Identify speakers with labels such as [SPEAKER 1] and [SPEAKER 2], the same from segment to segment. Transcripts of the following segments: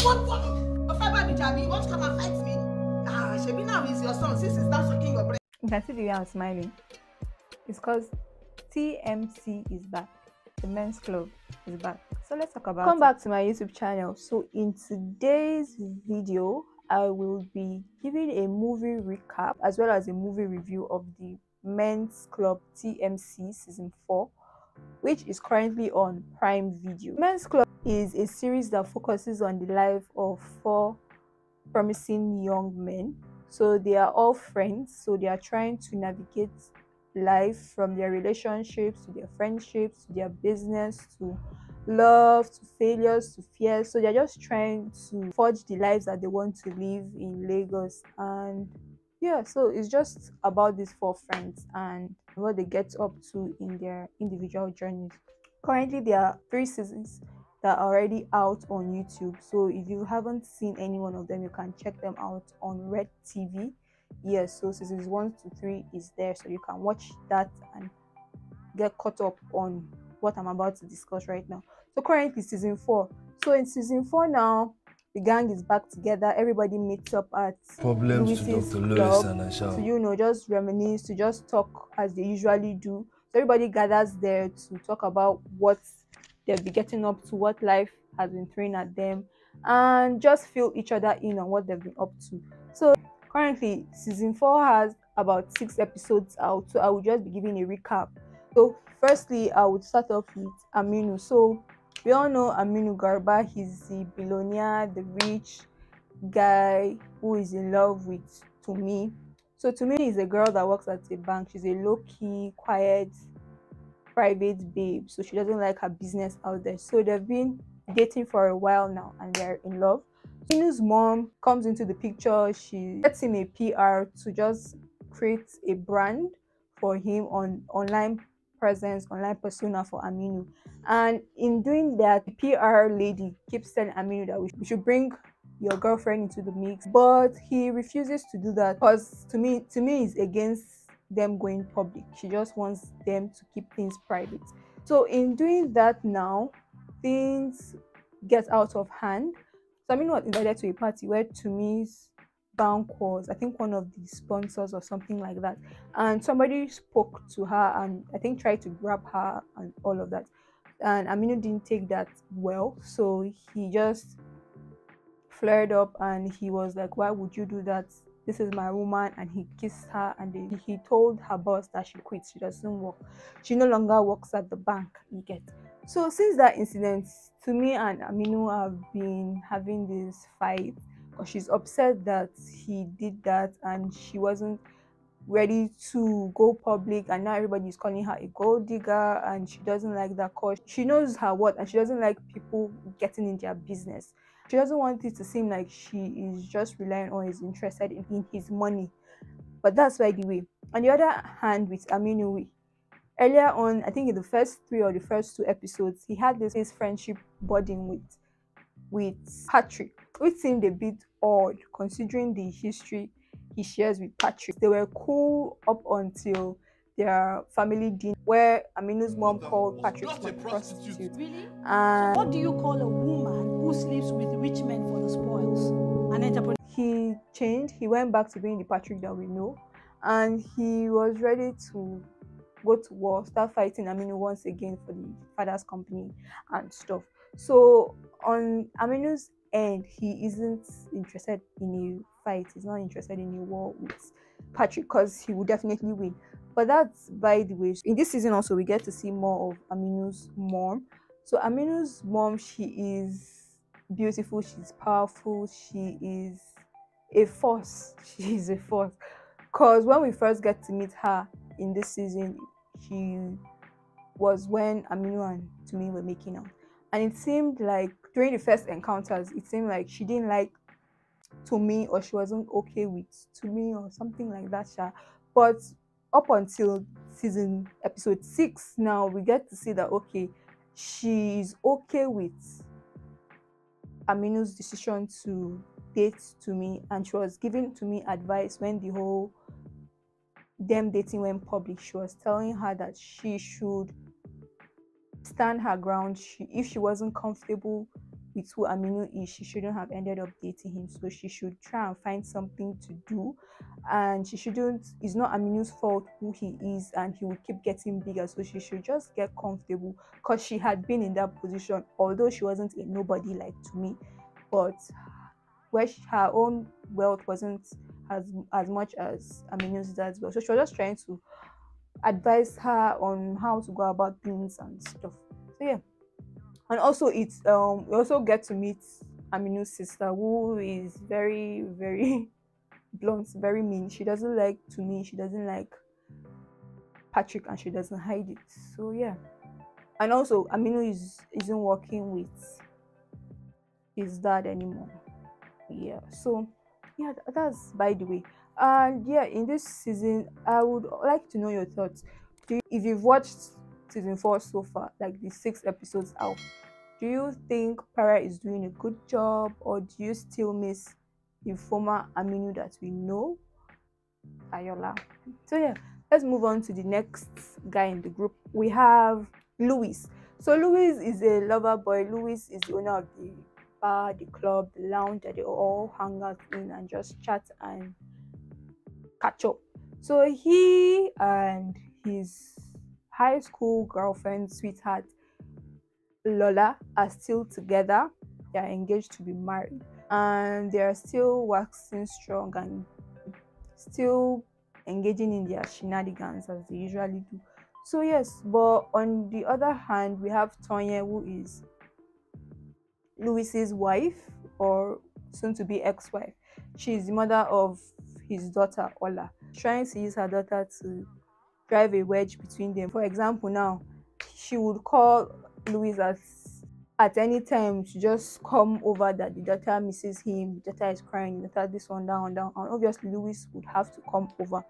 [SPEAKER 1] What for? You want to come and fight me? Ah, Shebi now is your son since he starts sucking your brain.
[SPEAKER 2] You can see the way I'm smiling. It's because TMC is back. The men's club is back. So let's talk about it. Come back to my YouTube channel. So in today's video, I will be giving a movie recap as well as a movie review of the men's club TMC season 4, which is currently on Prime Video. Men's Club is a series that focuses on the life of 4 promising young men. So they are all friends, so they are trying to navigate life from their relationships to their friendships to their business to love to failures to fears. So they're just trying to forge the lives that they want to live in Lagos. And yeah, so it's just about these 4 friends and what they get up to in their individual journeys. Currently there are 3 seasons that are already out on YouTube, so if you haven't seen any one of them, you can check them out on Red TV. Yes, so seasons 1 to 3 is there, so you can watch that and get caught up on what I'm about to discuss right now. So currently season 4. So in season 4 now, the gang is back together. Everybody meets up at Louis's club to just reminisce, to just talk as they usually do. So everybody gathers there to talk about what they'll be getting up to, what life has been throwing at them, and just fill each other in on what they've been up to. So currently season 4 has about 6 episodes out, so I will just be giving a recap. So firstly, I would start off with Aminu. So we all know Aminu Garba. He's the billionaire, the rich guy who is in love with Tumini. So Tumini is a girl that works at a bank. She's a low-key, quiet, private babe, so she doesn't like her business out there. So they've been dating for a while now and they're in love. Aminu's mom comes into the picture. She gets him a PR to just create a brand for him on online presence, online persona for Aminu. And in doing that, the PR lady keeps telling Aminu that we should bring your girlfriend into the mix, but he refuses to do that because to me it's against them going public. She just wants them to keep things private. So in doing that now, things get out of hand. So Aminu was invited to a party where Tumi's bank was, I think, one of the sponsors or something like that, and somebody spoke to her and I think tried to grab her and all of that, and Aminu didn't take that well, so he just flared up and he was like, why would you do that? This is my woman. And he kissed her and he told her boss that she quit. She doesn't work. She no longer works at the bank. You get. So since that incident, Tumi and Aminu have been having this fight because she's upset that he did that and she wasn't ready to go public, and now everybody is calling her a gold digger and she doesn't like that cause she knows her worth and she doesn't like people getting in their business. She doesn't want it to seem like she is just relying on, is interested in his money. But that's by the way. On the other hand, with Aminu, earlier on, I think in the first 3 or the first 2 episodes, he had this friendship bonding with Patrick, which seemed a bit odd considering the history he shares with Patrick. They were cool up until their family dinner where Aminu's mom called Patrick's mom a prostitute.
[SPEAKER 1] Really?
[SPEAKER 2] And
[SPEAKER 1] so what do you call a woman who sleeps with rich men for the spoils? An entrepreneur.
[SPEAKER 2] He changed. He went back to being the Patrick that we know, and he was ready to go to war, start fighting Aminu once again for the father's company and stuff. So on Aminu's end, he isn't interested in a fight. He's not interested in a war with Patrick because he would definitely win. But that's by the way. In this season also, we get to see more of Aminu's mom. So Aminu's mom, she is beautiful, she's powerful, she is a force. She is a force. Because when we first get to meet her in this season, she was when Aminu and Tumi were making out. And it seemed like during the first encounters, it seemed like she didn't like Tumi or she wasn't okay with Tumi or something like that. But up until season episode 6 now, we get to see that okay, she's okay with Aminu's decision to date Tumi, and she was giving Tumi advice when the whole them dating went public. She was telling her that she should stand her ground. If she wasn't comfortable with who Aminu is, she shouldn't have ended up dating him. So she should try and find something to do, and she shouldn't. It's not Aminu's fault who he is, and he will keep getting bigger. So she should just get comfortable, because she had been in that position, although she wasn't a nobody like to me, but where her own wealth wasn't as much as Aminu's dad's wealth. So she was just trying to advise her on how to go about things and stuff. So yeah. And also it's we also get to meet Aminu's sister, who is very, very blunt, very mean. She doesn't like Tumini, she doesn't like Patrick, and she doesn't hide it. So yeah. And also Aminu isn't working with his dad anymore. Yeah. So yeah, that's by the way. And yeah, in this season, I would like to know your thoughts. If you've watched season 4 so far, like the 6 episodes out, do you think Pere is doing a good job, or do you still miss the former Aminu that we know, Ayola? So yeah, let's move on to the next guy in the group. We have Louis. So Louis is a lover boy. Louis is the owner of the bar, the club, the lounge that they all hang out in and just chat and catch up. So he and his high school girlfriend, sweetheart, Lola, are still together. They are engaged to be married, and they are still waxing strong and still engaging in their shenanigans as they usually do. So yes, but on the other hand, we have Tonya, who is Louis's wife, or soon to be ex-wife. She's the mother of his daughter Ola, trying to use her daughter to drive a wedge between them. For example, now she would call Louis at any time to just come over, that the daughter misses him, the daughter is crying, the daughter this one, down, and obviously Louis would have to come over.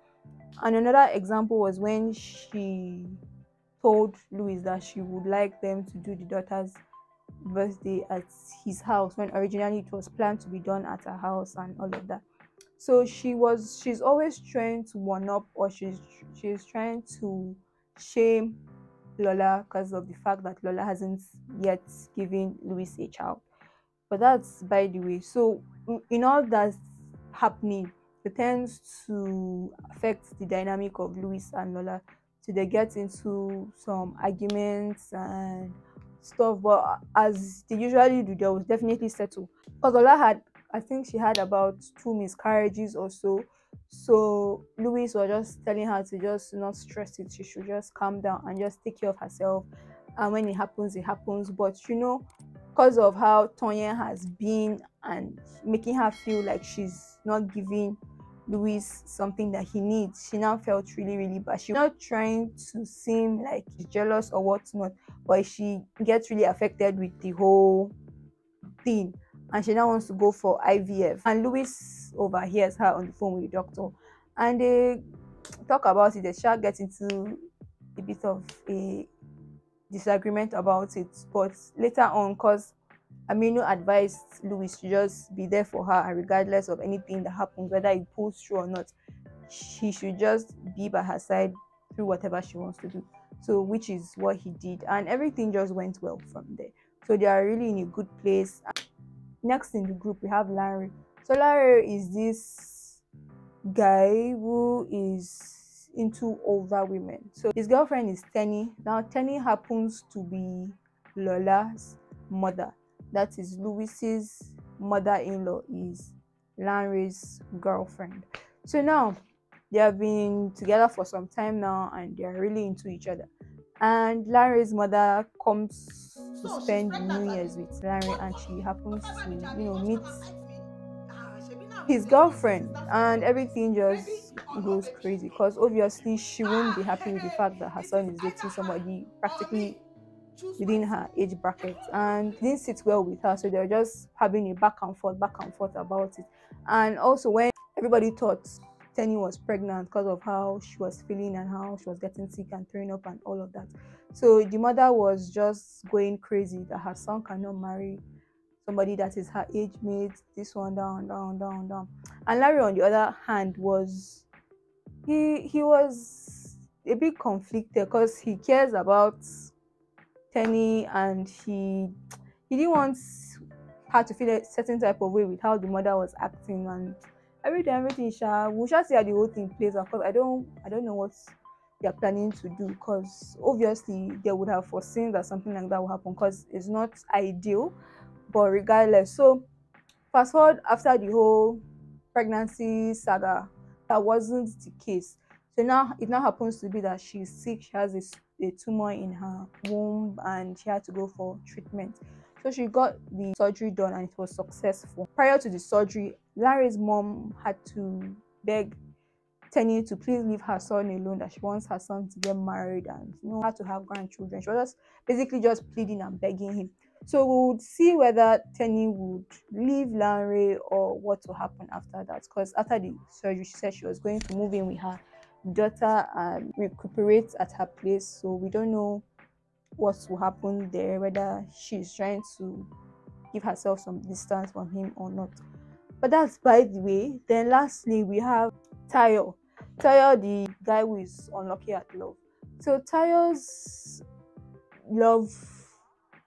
[SPEAKER 2] And another example was when she told Louis that she would like them to do the daughter's birthday at his house, when originally it was planned to be done at her house and all of that. So she's always trying to one up, or she's trying to shame Lola because of the fact that Lola hasn't yet given Louis a child. But that's by the way. So in all that's happening, it tends to affect the dynamic of Louis and Lola. So they get into some arguments and stuff, but as they usually do, they will definitely settle. Because Lola had, I think she had about 2 miscarriages or so. So Louis was just telling her to just not stress it. She should just calm down and just take care of herself. And when it happens, it happens. But because of how Tonya has been and making her feel like she's not giving Louis something that he needs, she now felt really, really bad. She's not trying to seem like she's jealous or whatnot, but she gets really affected with the whole thing, and she now wants to go for IVF. And Louis overhears her on the phone with the doctor, and they talk about it. They shall get into a bit of a disagreement about it, but later on, because Aminu advised Louis to just be there for her, and regardless of anything that happens, whether it pulls through or not, she should just be by her side through whatever she wants to do. So which is what he did, and everything just went well from there. So they are really in a good place. Next in the group, we have Lanre. So Lanre is this guy who is into older women. So his girlfriend is Tenny. Now Tenny happens to be Lola's mother. That is Louis's mother-in-law is Lanre's girlfriend. So now they have been together for some time now, and they are really into each other. And Lanre's mother comes to spend New Year's with Lanre, and she happens to, meet his girlfriend, and everything just goes crazy, because obviously she won't be happy with the fact that her son is dating somebody practically within her age bracket, and didn't sit well with her. So they're just having a back and forth about it. And also, when everybody thought Tenny was pregnant because of how she was feeling and how she was getting sick and throwing up and all of that, so the mother was just going crazy that her son cannot marry somebody that is her age mate, this one, down. And Lanre, on the other hand, was he was a bit conflicted, because he cares about Tenny, and he didn't want had to feel a certain type of way with how the mother was acting and everything. We shall see how the whole thing plays out, because I don't know what they are planning to do, because obviously they would have foreseen that something like that will happen, because it's not ideal. But regardless, so fast forward after the whole pregnancy saga, that wasn't the case. So now it now happens to be that she's sick. She has a tumor in her womb and she had to go for treatment. So she got the surgery done and it was successful. Prior to the surgery, Lanre's mom had to beg Tenny to please leave her son alone, that she wants her son to get married and how to have grandchildren. She was basically just pleading and begging him. So we would see whether Tenny would leave Lanre or what will happen after that. Because after the surgery, she said she was going to move in with her daughter and recuperate at her place. So we don't know what will happen there, whether she's trying to give herself some distance from him or not. But that's by the way. Then lastly, we have Tayo, the guy who is unlucky at love. So Tayo's love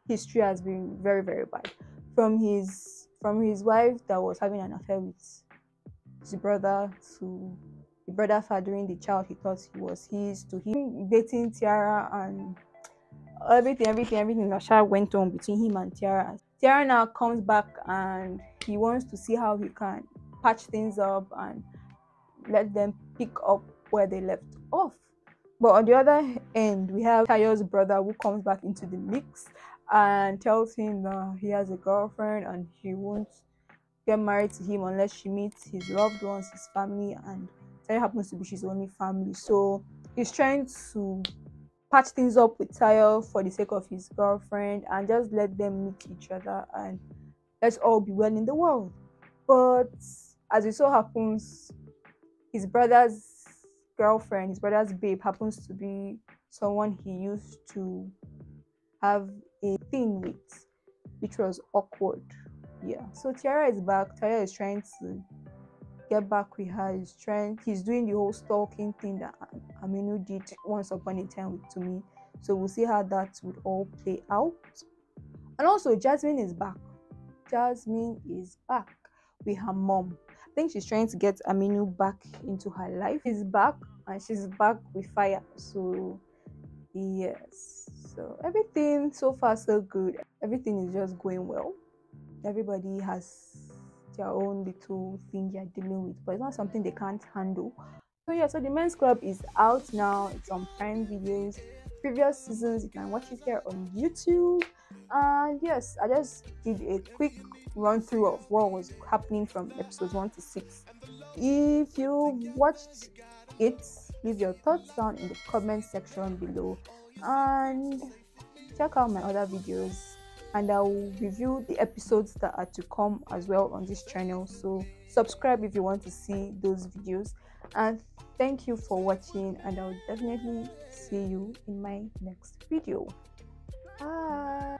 [SPEAKER 2] history has been very, very bad. From his wife that was having an affair with his brother, to the brother fathering the child he thought he was his, to him dating Tiara, and everything that went on between him and Tiara. Tiara now comes back and he wants to see how he can patch things up and let them pick up where they left off. But on the other end, we have Tayo's brother who comes back into the mix and tells him that he has a girlfriend and he won't get married to him unless she meets his loved ones, his family, and Tayo happens to be his only family. So he's trying to patch things up with Tayo for the sake of his girlfriend and just let them meet each other and let's all be well in the world. But as it so happens, his brother's girlfriend, his brother's babe, happens to be someone he used to have a thing with, which was awkward. Yeah, so Tiara is back. Tiara is trying to get back with her. He's doing the whole stalking thing that Aminu did once upon a time with Tumini. So we'll see how that would all play out. And also Jazmine is back. Jazmine is back with her mom. I think she's trying to get Aminu back into her life. She's back and she's back with fire. So yes, so everything so far so good. Everything is just going well. Everybody has their own little thing they're dealing with, but it's not something they can't handle. So yeah, so the men's club is out now. It's on Prime Videos. Previous seasons you can watch it here on YouTube. And yes, I just did a quick run through of what was happening from episodes 1 to 6. If you watched it, leave your thoughts down in the comment section below and check out my other videos, and I will review the episodes that are to come as well on this channel. So subscribe if you want to see those videos, and thank you for watching, and I will definitely see you in my next video. Bye.